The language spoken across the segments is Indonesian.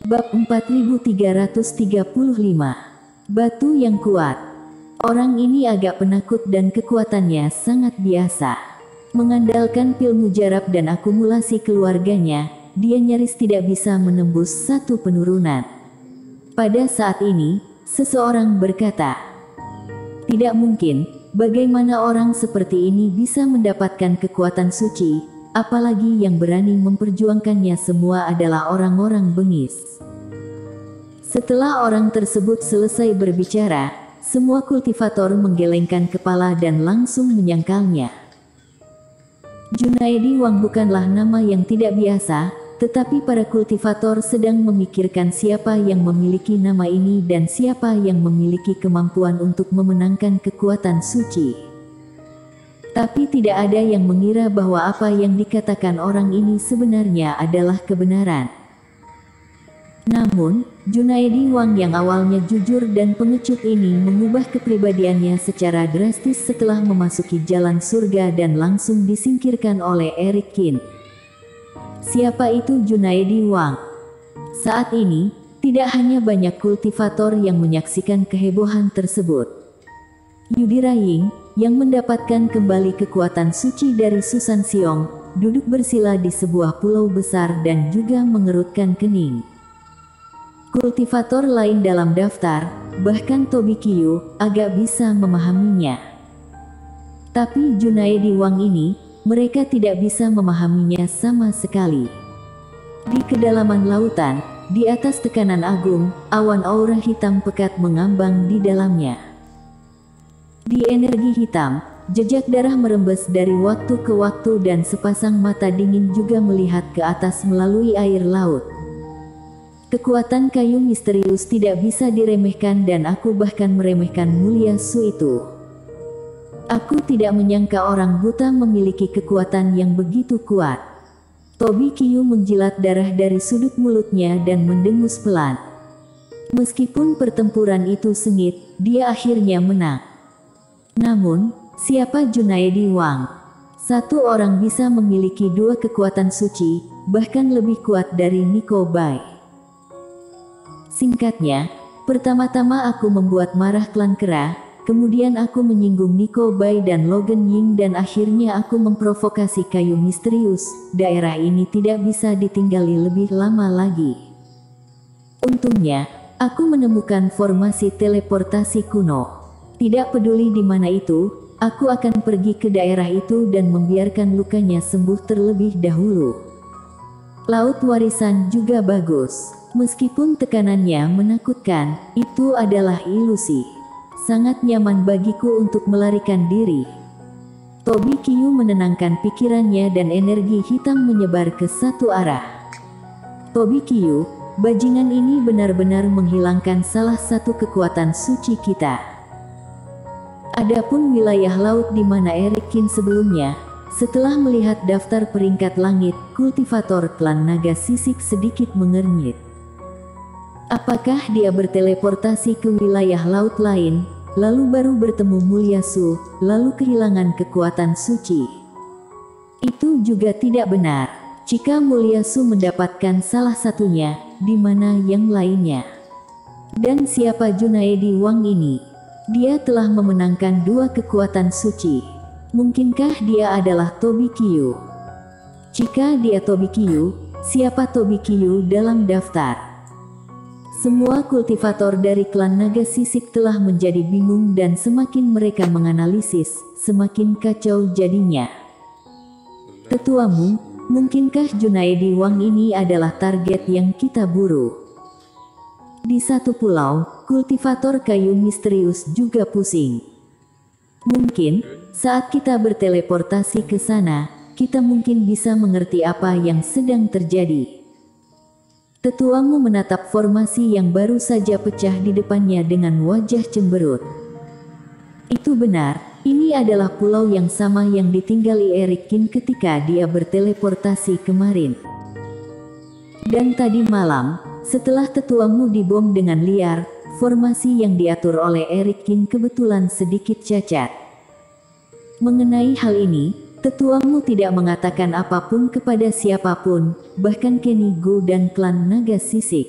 Bab 4335. Batu yang kuat. Orang ini agak penakut dan kekuatannya sangat biasa. Mengandalkan pil mujarab dan akumulasi keluarganya, dia nyaris tidak bisa menembus satu penurunan. Pada saat ini, seseorang berkata, "Tidak mungkin, bagaimana orang seperti ini bisa mendapatkan kekuatan suci, apalagi yang berani memperjuangkannya semua adalah orang-orang bengis." Setelah orang tersebut selesai berbicara, semua kultivator menggelengkan kepala dan langsung menyangkalnya. Junaedi Wang bukanlah nama yang tidak biasa, tetapi para kultivator sedang memikirkan siapa yang memiliki nama ini dan siapa yang memiliki kemampuan untuk memenangkan kekuatan suci. Tapi tidak ada yang mengira bahwa apa yang dikatakan orang ini sebenarnya adalah kebenaran. Namun, Junaedi Wang yang awalnya jujur dan pengecut ini mengubah kepribadiannya secara drastis setelah memasuki jalan surga dan langsung disingkirkan oleh Eric Qin. Siapa itu Junaedi Wang? Saat ini, tidak hanya banyak kultivator yang menyaksikan kehebohan tersebut. Yudhira Ying, yang mendapatkan kembali kekuatan suci dari Susan Xiong, duduk bersila di sebuah pulau besar dan juga mengerutkan kening. Kultivator lain dalam daftar, bahkan Tobi Qiu, agak bisa memahaminya. Tapi Junaedi Wang ini, mereka tidak bisa memahaminya sama sekali. Di kedalaman lautan, di atas tekanan agung, awan aura hitam pekat mengambang di dalamnya. Di energi hitam, jejak darah merembes dari waktu ke waktu dan sepasang mata dingin juga melihat ke atas melalui air laut. Kekuatan kayu misterius tidak bisa diremehkan dan aku bahkan meremehkan Mulia Su itu. Aku tidak menyangka orang buta memiliki kekuatan yang begitu kuat. Tobi Qiu menjilat darah dari sudut mulutnya dan mendengus pelan. Meskipun pertempuran itu sengit, dia akhirnya menang. Namun, siapa Junaedi Wang? Satu orang bisa memiliki dua kekuatan suci, bahkan lebih kuat dari Nico Bai. Singkatnya, pertama-tama aku membuat marah klan kera, kemudian aku menyinggung Nico Bai dan Logan Ying dan akhirnya aku memprovokasi kayu misterius. Daerah ini tidak bisa ditinggali lebih lama lagi. Untungnya, aku menemukan formasi teleportasi kuno. Tidak peduli di mana itu, aku akan pergi ke daerah itu dan membiarkan lukanya sembuh terlebih dahulu. Laut warisan juga bagus. Meskipun tekanannya menakutkan, itu adalah ilusi. Sangat nyaman bagiku untuk melarikan diri. Tobi Qiu menenangkan pikirannya dan energi hitam menyebar ke satu arah. Tobi Qiu, bajingan ini benar-benar menghilangkan salah satu kekuatan suci kita. Adapun wilayah laut di mana Eric Qin sebelumnya, setelah melihat daftar peringkat langit, kultivator klan naga sisik sedikit mengernyit. Apakah dia berteleportasi ke wilayah laut lain, lalu baru bertemu Mulia Su, lalu kehilangan kekuatan suci? Itu juga tidak benar. Jika Mulia Su mendapatkan salah satunya, di mana yang lainnya? Dan siapa Junaedi Wang ini? Dia telah memenangkan dua kekuatan suci. Mungkinkah dia adalah Tobi Qiu? Jika dia Tobi Qiu, siapa Tobi Qiu dalam daftar? Semua kultivator dari klan naga sisik telah menjadi bingung dan semakin mereka menganalisis, semakin kacau jadinya. Tetuamu, mungkinkah Junaedi Wang ini adalah target yang kita buru? Di satu pulau, kultivator kayu misterius juga pusing. Mungkin, saat kita berteleportasi ke sana, kita mungkin bisa mengerti apa yang sedang terjadi. Tetuamu menatap formasi yang baru saja pecah di depannya dengan wajah cemberut. Itu benar, ini adalah pulau yang sama yang ditinggali Eric Qin ketika dia berteleportasi kemarin. Dan tadi malam, setelah tetuamu dibom dengan liar, formasi yang diatur oleh Eric Qin kebetulan sedikit cacat. Mengenai hal ini, tetuamu tidak mengatakan apapun kepada siapapun, bahkan Kenny Gu dan klan naga sisik.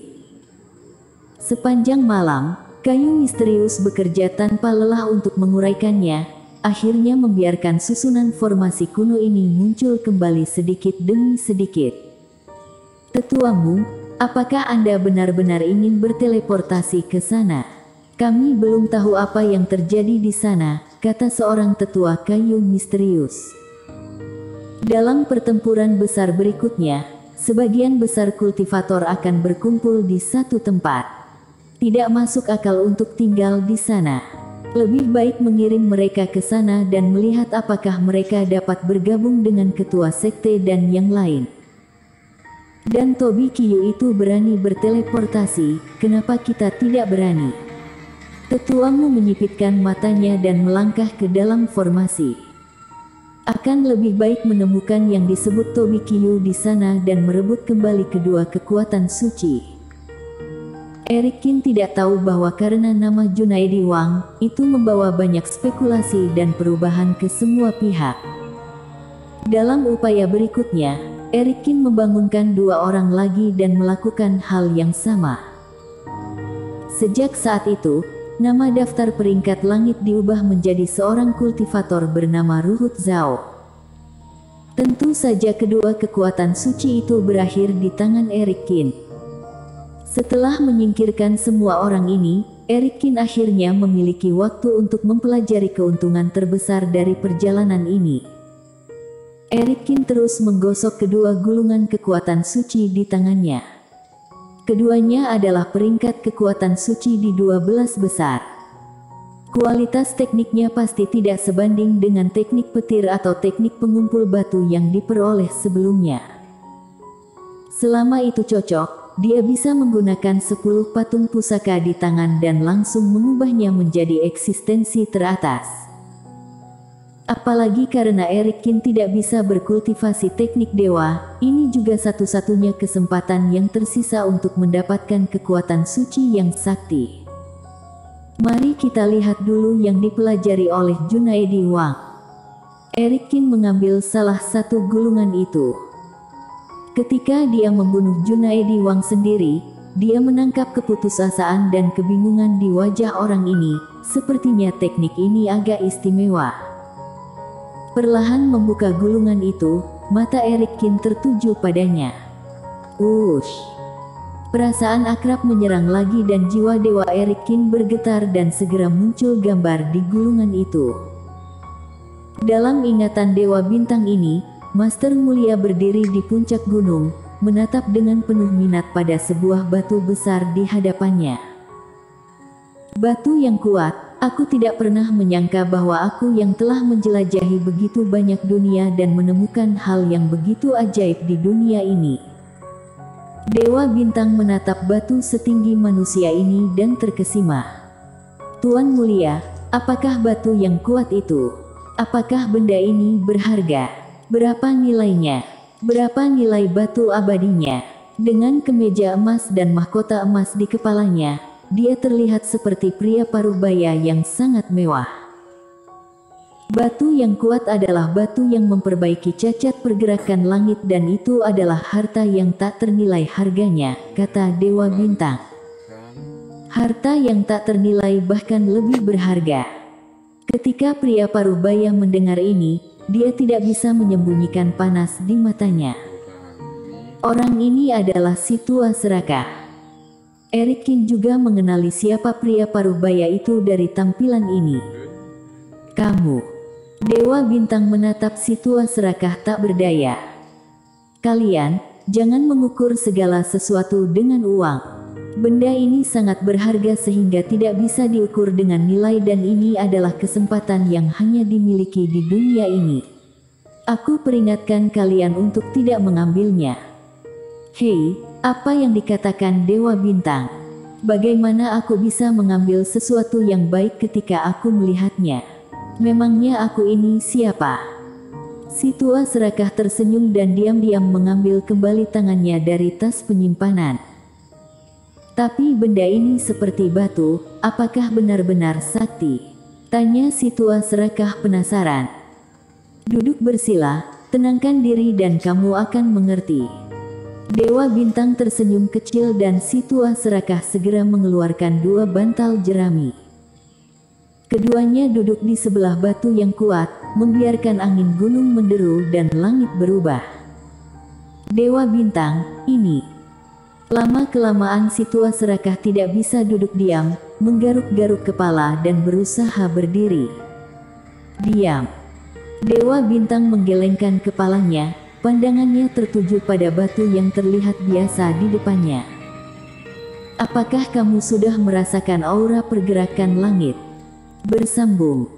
Sepanjang malam, kayu misterius bekerja tanpa lelah untuk menguraikannya, akhirnya membiarkan susunan formasi kuno ini muncul kembali sedikit demi sedikit. Tetuamu, apakah Anda benar-benar ingin berteleportasi ke sana? Kami belum tahu apa yang terjadi di sana, kata seorang tetua kayu misterius. Dalam pertempuran besar berikutnya, sebagian besar kultivator akan berkumpul di satu tempat. Tidak masuk akal untuk tinggal di sana. Lebih baik mengirim mereka ke sana dan melihat apakah mereka dapat bergabung dengan ketua sekte dan yang lain. Dan Tobi Kiyu itu berani berteleportasi, kenapa kita tidak berani? Tetuamu menyipitkan matanya dan melangkah ke dalam formasi. Akan lebih baik menemukan yang disebut Tobi Kiyu di sana dan merebut kembali kedua kekuatan suci. Eric Kin tidak tahu bahwa karena nama Junaedi Wang itu membawa banyak spekulasi dan perubahan ke semua pihak. Dalam upaya berikutnya, Eric Kin membangunkan dua orang lagi dan melakukan hal yang sama. Sejak saat itu, nama daftar peringkat langit diubah menjadi seorang kultivator bernama Ruhut Zhao. Tentu saja kedua kekuatan suci itu berakhir di tangan Eric Kin. Setelah menyingkirkan semua orang ini, Eric Kin akhirnya memiliki waktu untuk mempelajari keuntungan terbesar dari perjalanan ini. Eric Kin terus menggosok kedua gulungan kekuatan suci di tangannya. Keduanya adalah peringkat kekuatan suci di 12 besar. Kualitas tekniknya pasti tidak sebanding dengan teknik petir atau teknik pengumpul batu yang diperoleh sebelumnya. Selama itu cocok, dia bisa menggunakan 10 patung pusaka di tangan dan langsung mengubahnya menjadi eksistensi teratas. Apalagi karena Eric Kin tidak bisa berkultivasi teknik dewa, ini juga satu-satunya kesempatan yang tersisa untuk mendapatkan kekuatan suci yang sakti. Mari kita lihat dulu yang dipelajari oleh Junaedi Wang. Eric Kin mengambil salah satu gulungan itu. Ketika dia membunuh Junaedi Wang sendiri, dia menangkap keputusasaan dan kebingungan di wajah orang ini. Sepertinya teknik ini agak istimewa. Perlahan membuka gulungan itu, mata Eric Kin tertuju padanya. Ush! Perasaan akrab menyerang lagi dan jiwa dewa Eric Kin bergetar dan segera muncul gambar di gulungan itu. Dalam ingatan dewa bintang ini, Master mulia berdiri di puncak gunung, menatap dengan penuh minat pada sebuah batu besar di hadapannya. Batu yang kuat, aku tidak pernah menyangka bahwa aku yang telah menjelajahi begitu banyak dunia dan menemukan hal yang begitu ajaib di dunia ini. Dewa bintang menatap batu setinggi manusia ini dan terkesima. Tuan mulia, apakah batu yang kuat itu? Apakah benda ini berharga? Berapa nilainya? Berapa nilai batu abadinya? Dengan kemeja emas dan mahkota emas di kepalanya, dia terlihat seperti pria parubaya yang sangat mewah. Batu yang kuat adalah batu yang memperbaiki cacat pergerakan langit dan itu adalah harta yang tak ternilai harganya, kata Dewa Bintang. Harta yang tak ternilai bahkan lebih berharga. Ketika pria parubaya mendengar ini, dia tidak bisa menyembunyikan panas di matanya. Orang ini adalah si tua serakah. Eric Kin juga mengenali siapa pria parubaya itu dari tampilan ini. Kamu. Dewa Bintang menatap si tua serakah tak berdaya. Kalian, jangan mengukur segala sesuatu dengan uang. Benda ini sangat berharga sehingga tidak bisa diukur dengan nilai dan ini adalah kesempatan yang hanya dimiliki di dunia ini. Aku peringatkan kalian untuk tidak mengambilnya. Hei, apa yang dikatakan Dewa Bintang? Bagaimana aku bisa mengambil sesuatu yang baik ketika aku melihatnya? Memangnya aku ini siapa? Si tua serakah tersenyum dan diam-diam mengambil kembali tangannya dari tas penyimpanan. Tapi benda ini seperti batu, apakah benar-benar sakti? Tanya si tua serakah penasaran. Duduk bersila, tenangkan diri dan kamu akan mengerti. Dewa Bintang tersenyum kecil dan si tua serakah segera mengeluarkan 2 bantal jerami. Keduanya duduk di sebelah batu yang kuat, membiarkan angin gunung menderu dan langit berubah. Dewa Bintang, ini. Lama-kelamaan si tua serakah tidak bisa duduk diam, menggaruk-garuk kepala dan berusaha berdiri. Diam. Dewa Bintang menggelengkan kepalanya, pandangannya tertuju pada batu yang terlihat biasa di depannya. Apakah kamu sudah merasakan aura pergerakan langit? Bersambung.